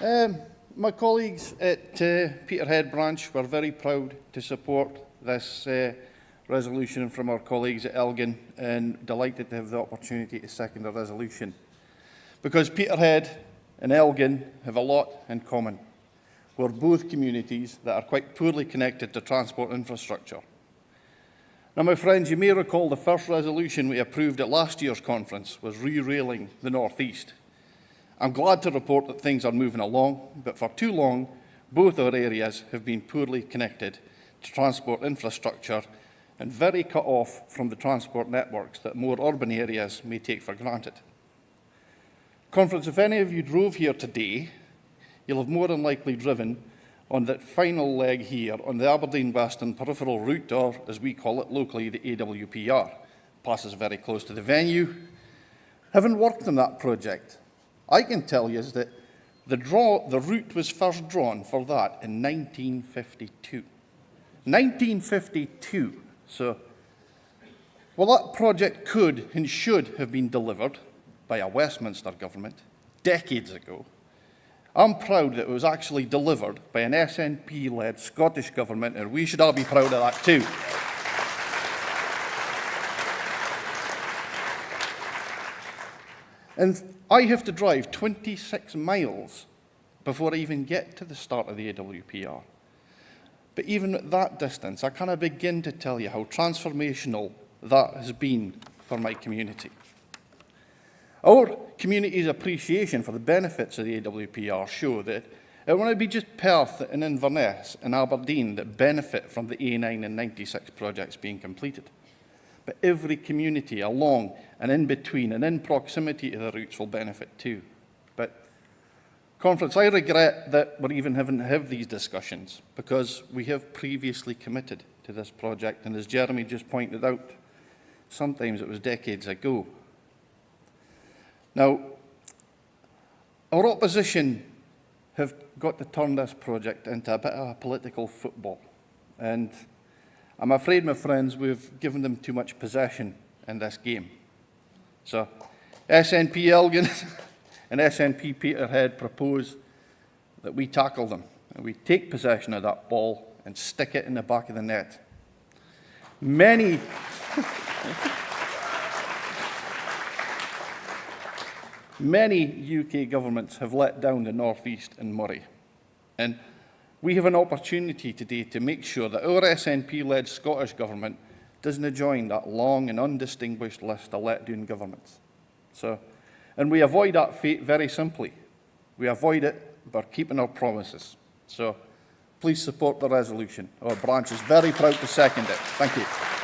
My colleagues at Peterhead branch were very proud to support this resolution from our colleagues at Elgin, and delighted to have the opportunity to second the resolution. Because Peterhead and Elgin have a lot in common. We're both communities that are quite poorly connected to transport infrastructure. Now, my friends, you may recall the first resolution we approved at last year's conference was re-railing the North East. I'm glad to report that things are moving along, but for too long, both our areas have been poorly connected to transport infrastructure and very cut off from the transport networks that more urban areas may take for granted. Conference, if any of you drove here today, you'll have more than likely driven on that final leg here on the Aberdeen-Western Peripheral Route, or as we call it locally, the AWPR. Passes very close to the venue. Having worked on that project, I can tell you that the route was first drawn for that in 1952. 1952. So, well, that project could and should have been delivered by a Westminster government decades ago. I'm proud that it was actually delivered by an SNP-led Scottish government, and we should all be proud of that too. And I have to drive 26 miles before I even get to the start of the AWPR. But even at that distance, I cannot begin to tell you how transformational that has been for my community. Our community's appreciation for the benefits of the AWPR show that it won't be just Perth and Inverness and Aberdeen that benefit from the A9 and 96 projects being completed. But every community along and in between and in proximity to the routes will benefit too. But, Conference, I regret that we're even having to have these discussions because we have previously committed to this project, and as Jeremy just pointed out, sometimes it was decades ago. Now, our opposition have got to turn this project into a bit of a political football, and I'm afraid, my friends, we've given them too much possession in this game. So, SNP Elgin and SNP Peterhead propose that we tackle them and we take possession of that ball and stick it in the back of the net. Many UK governments have let down the North East and Moray, and we have an opportunity today to make sure that our SNP-led Scottish Government doesn't join that long and undistinguished list of let-down governments. And we avoid that fate very simply. We avoid it by keeping our promises. So please support the resolution. Our branch is very proud to second it. Thank you.